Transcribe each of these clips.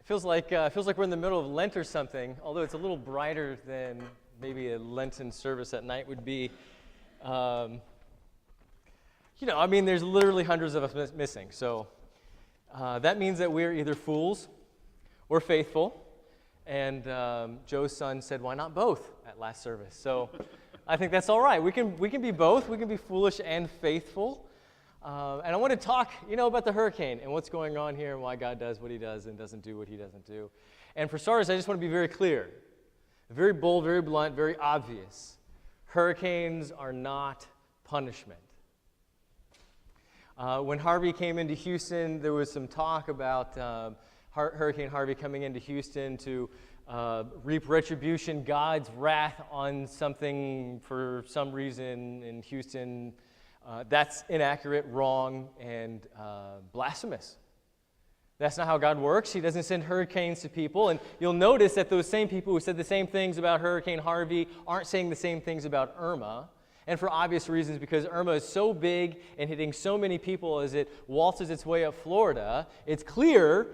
Feels like we're in the middle of Lent or something, although it's a little brighter than maybe a Lenten service at night would be. There's literally hundreds of us missing. So that means that we're either fools or faithful. And Joe's son said, why not both at last service? So I think that's all right. We can be both. We can be foolish and faithful. And I want to talk, about the hurricane and what's going on here and why God does what he does and doesn't do what he doesn't do. And for starters, I just want to be very clear, very bold, very blunt, very obvious. Hurricanes are not punishment. When Harvey came into Houston, there was some talk about Hurricane Harvey coming into Houston to reap retribution, God's wrath on something for some reason in Houston. That's inaccurate, wrong, and blasphemous. That's not how God works. He doesn't send hurricanes to people. And you'll notice that those same people who said the same things about Hurricane Harvey aren't saying the same things about Irma. And for obvious reasons, because Irma is so big and hitting so many people as it waltzes its way up Florida, it's clear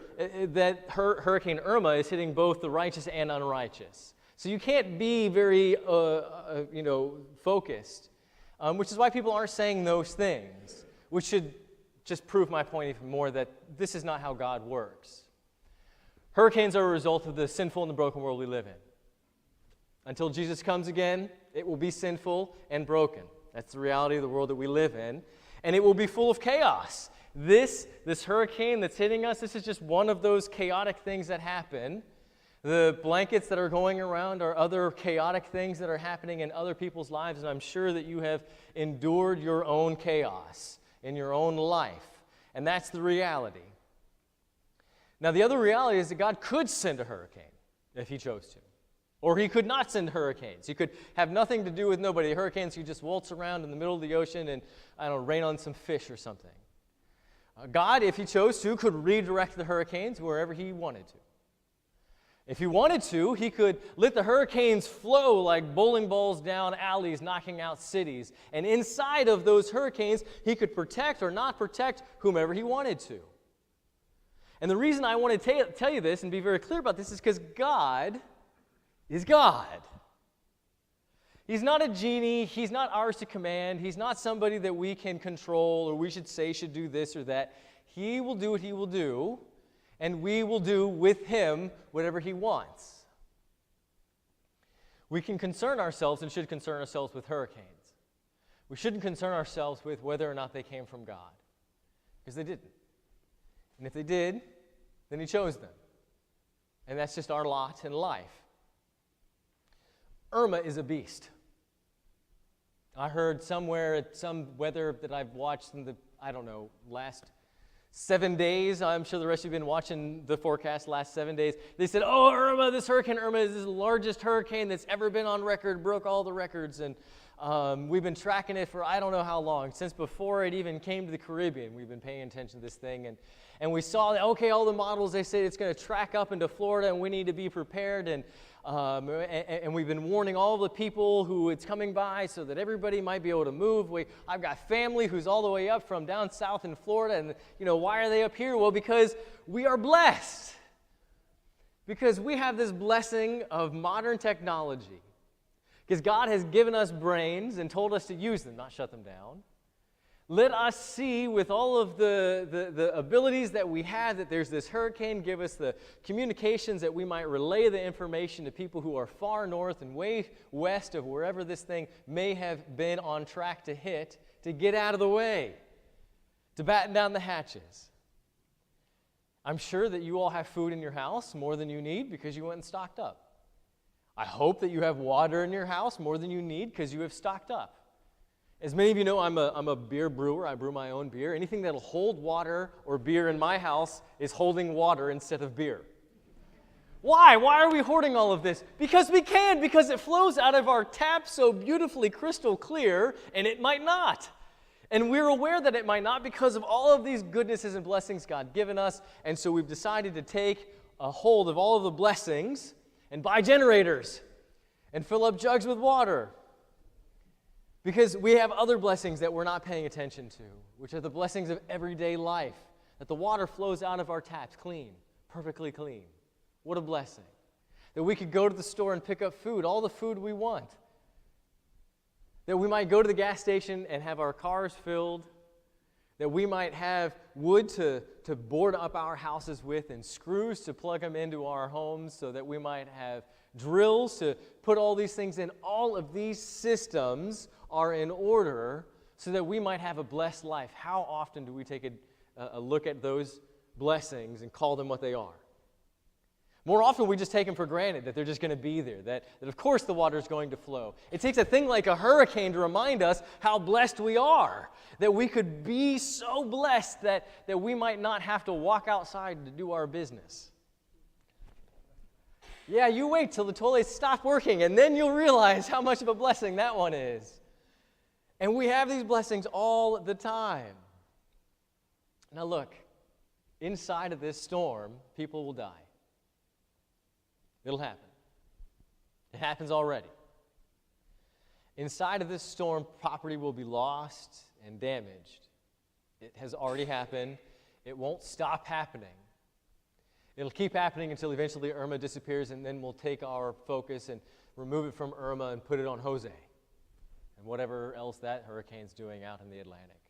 that Hurricane Irma is hitting both the righteous and unrighteous. So you can't be very, focused. Which is why people aren't saying those things, which should just prove my point even more that this is not how God works. Hurricanes are a result of the sinful and the broken world we live in. Until Jesus comes again, it will be sinful and broken. That's the reality of the world that we live in. And it will be full of chaos. This hurricane that's hitting us, this is just one of those chaotic things that happen. The blankets that are going around are other chaotic things that are happening in other people's lives, and I'm sure that you have endured your own chaos in your own life. And that's the reality. Now, the other reality is that God could send a hurricane if he chose to. Or he could not send hurricanes. He could have nothing to do with nobody. Hurricanes could just waltz around in the middle of the ocean and, rain on some fish or something. God, if he chose to, could redirect the hurricanes wherever he wanted to. If he wanted to, he could let the hurricanes flow like bowling balls down alleys, knocking out cities. And inside of those hurricanes, he could protect or not protect whomever he wanted to. And the reason I want to tell you this and be very clear about this is because God is God. He's not a genie. He's not ours to command. He's not somebody that we can control or we should say should do this or that. He will do what he will do. And we will do with him whatever he wants. We can concern ourselves and should concern ourselves with hurricanes. We shouldn't concern ourselves with whether or not they came from God, because they didn't. And if they did, then he chose them. And that's just our lot in life. Irma is a beast. I heard somewhere at some weather that I've watched in the, last 7 days, I'm sure the rest of you have been watching the forecast last 7 days. They said, Irma, this Hurricane Irma is the largest hurricane that's ever been on record, broke all the records, and we've been tracking it for I don't know how long. Since before it even came to the Caribbean, we've been paying attention to this thing. And we saw that, all the models, they say it's going to track up into Florida, and we need to be prepared. And we've been warning all the people who it's coming by so that everybody might be able to move. I've got family who's all the way up from down south in Florida, and why are they up here? Well, because we are blessed. Because we have this blessing of modern technology. Because God has given us brains and told us to use them, not shut them down. Let us see with all of the abilities that we have that there's this hurricane. Give us the communications that we might relay the information to people who are far north and way west of wherever this thing may have been on track to hit, to get out of the way, to batten down the hatches. I'm sure that you all have food in your house more than you need because you went and stocked up. I hope that you have water in your house more than you need because you have stocked up. As many of you know, I'm a beer brewer. I brew my own beer. Anything that'll hold water or beer in my house is holding water instead of beer. Why? Why are we hoarding all of this? Because we can, because it flows out of our tap so beautifully crystal clear, and it might not. And we're aware that it might not because of all of these goodnesses and blessings God given us, and so we've decided to take a hold of all of the blessings and buy generators and fill up jugs with water. Because we have other blessings that we're not paying attention to, which are the blessings of everyday life, that the water flows out of our taps clean, perfectly clean. What a blessing. That we could go to the store and pick up food, all the food we want. That we might go to the gas station and have our cars filled. That we might have wood to board up our houses with and screws to plug them into our homes so that we might have drills to put all these things in. All of these systems are in order so that we might have a blessed life. How often do we take a look at those blessings and call them what they are? More often we just take them for granted, that they're just going to be there, that of course the water is going to flow. It takes a thing like a hurricane to remind us how blessed we are, that we could be so blessed that we might not have to walk outside to do our business. Yeah, you wait till the toilets stop working, and then you'll realize how much of a blessing that one is. And we have these blessings all the time. Now look, inside of this storm, people will die. It'll happen. It happens already. Inside of this storm, property will be lost and damaged. It has already happened. It won't stop happening. It'll keep happening until eventually Irma disappears, and then we'll take our focus and remove it from Irma and put it on Jose and whatever else that hurricane's doing out in the Atlantic.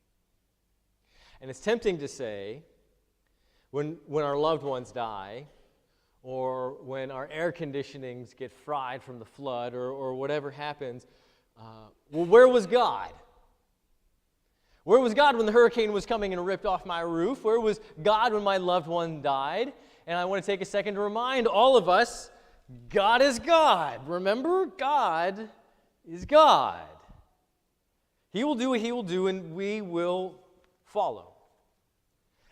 And it's tempting to say, when our loved ones die, or when our air conditionings get fried from the flood, or whatever happens, well, where was God? Where was God when the hurricane was coming and ripped off my roof? Where was God when my loved one died? And I want to take a second to remind all of us, God is God. Remember, God is God. He will do what He will do, and we will follow.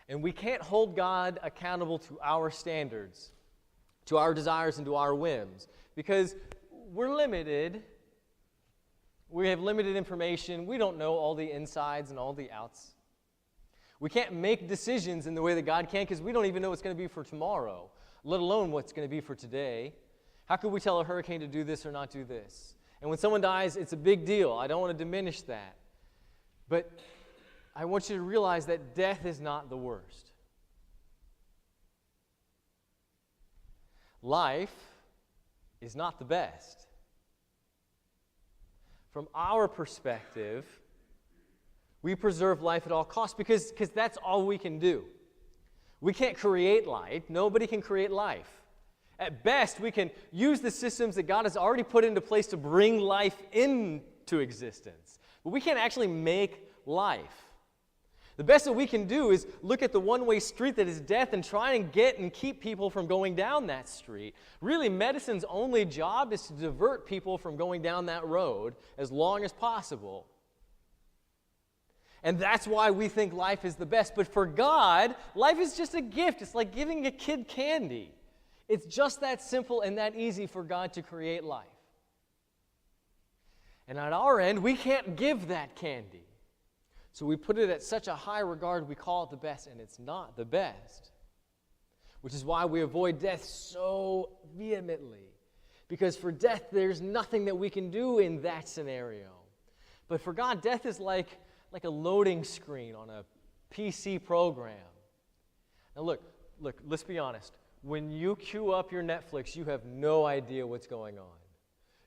And we can't hold God accountable to our standards, to our desires and to our whims, because we're limited. We have limited information. We don't know all the insides and all the outs. We can't make decisions in the way that God can, because we don't even know what's going to be for tomorrow, let alone what's going to be for today. How could we tell a hurricane to do this or not do this? And when someone dies, it's a big deal. I don't want to diminish that. But I want you to realize that death is not the worst. Life is not the best. From our perspective, we preserve life at all costs because that's all we can do. We can't create life. Nobody can create life. At best, we can use the systems that God has already put into place to bring life into existence. But we can't actually make life. The best that we can do is look at the one-way street that is death and try and get and keep people from going down that street. Really, medicine's only job is to divert people from going down that road as long as possible. And that's why we think life is the best. But for God, life is just a gift. It's like giving a kid candy. It's just that simple and that easy for God to create life. And at our end, we can't give that candy. So we put it at such a high regard, we call it the best, and it's not the best. Which is why we avoid death so vehemently. Because for death, there's nothing that we can do in that scenario. But for God, death is like a loading screen on a PC program. Now look, let's be honest. When you queue up your Netflix, you have no idea what's going on.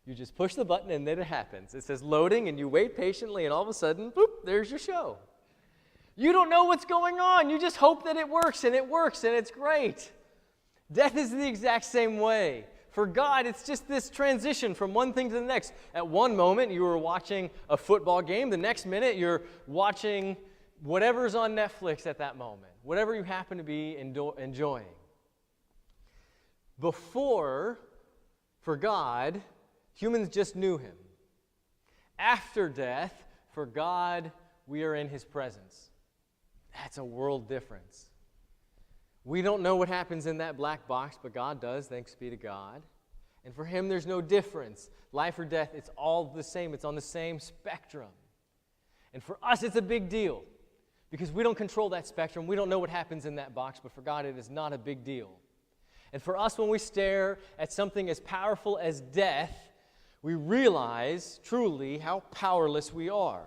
You just push the button and then it happens. It says loading and you wait patiently and all of a sudden, boop, there's your show. You don't know what's going on. You just hope that it works and it's great. Death is the exact same way. For God, it's just this transition from one thing to the next. At one moment, you were watching a football game. The next minute, you're watching whatever's on Netflix at that moment, whatever you happen to be enjoying. Before, for God, humans just knew Him. After death, for God, we are in His presence. That's a world difference. We don't know what happens in that black box, but God does, thanks be to God. And for Him, there's no difference. Life or death, it's all the same. It's on the same spectrum. And for us, it's a big deal because we don't control that spectrum. We don't know what happens in that box, but for God, it is not a big deal. And for us, when we stare at something as powerful as death, we realize truly how powerless we are.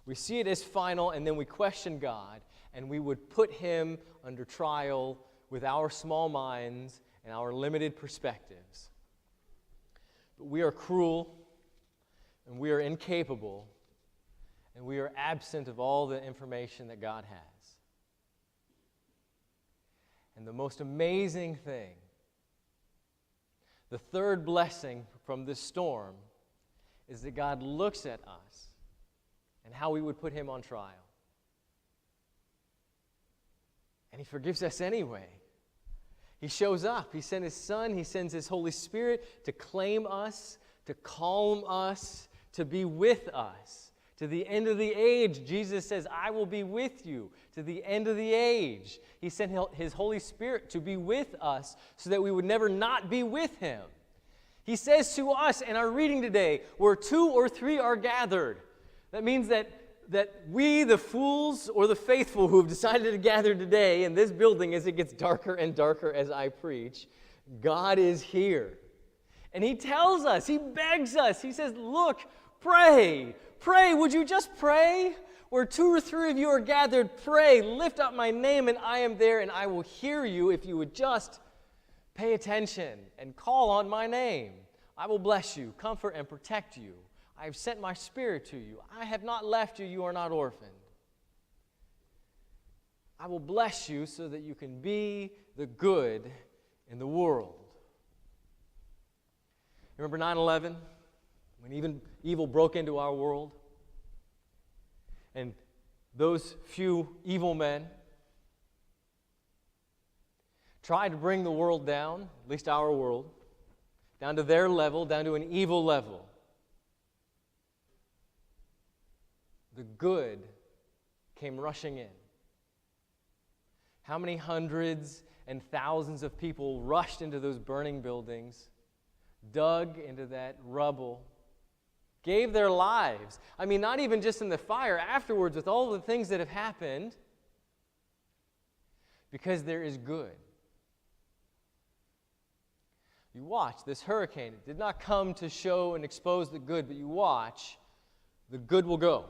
We see it as final, and then we question God, and we would put Him under trial with our small minds and our limited perspectives. But we are cruel, and we are incapable, and we are absent of all the information that God has. And the most amazing thing, the third blessing from this storm, is that God looks at us and how we would put him on trial. And he forgives us anyway. He shows up. He sent his Son. He sends his Holy Spirit to claim us, to calm us, to be with us. To the end of the age, Jesus says, I will be with you to the end of the age. He sent his Holy Spirit to be with us so that we would never not be with him. He says to us in our reading today, where 2 or 3 are gathered. That means that we, the fools or the faithful who have decided to gather today in this building as it gets darker and darker as I preach, God is here. And he tells us, he begs us, he says, look, pray, would you just pray? Where 2 or 3 of you are gathered, pray, lift up my name and I am there and I will hear you if you would just pay attention and call on my name. I will bless you, comfort and protect you. I have sent my Spirit to you. I have not left you. You are not orphaned. I will bless you so that you can be the good in the world. Remember 9/11? When even evil broke into our world? And those few evil men tried to bring the world down, at least our world, down to their level, down to an evil level. The good came rushing in. How many hundreds and thousands of people rushed into those burning buildings, dug into that rubble, gave their lives? I mean, not even just in the fire, afterwards with all the things that have happened, because there is good. You watch this hurricane. It did not come to show and expose the good, but you watch, the good will go.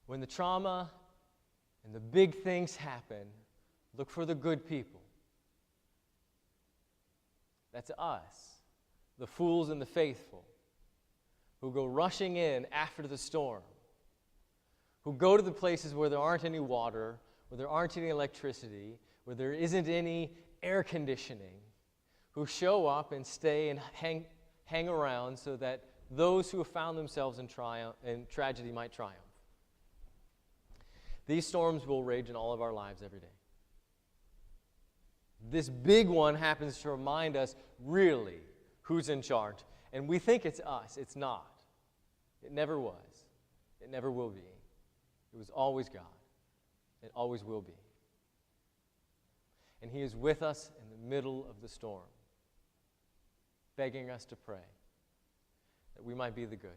When the trauma and the big things happen, look for the good people. That's us, the fools and the faithful, who go rushing in after the storm, who go to the places where there aren't any water, where there aren't any electricity, where there isn't any air conditioning, who show up and stay and hang around so that those who have found themselves in tragedy might triumph. These storms will rage in all of our lives every day. This big one happens to remind us really who's in charge. And we think it's us. It's not. It never was. It never will be. It was always God. It always will be. And he is with us in the middle of the storm, begging us to pray that we might be the good.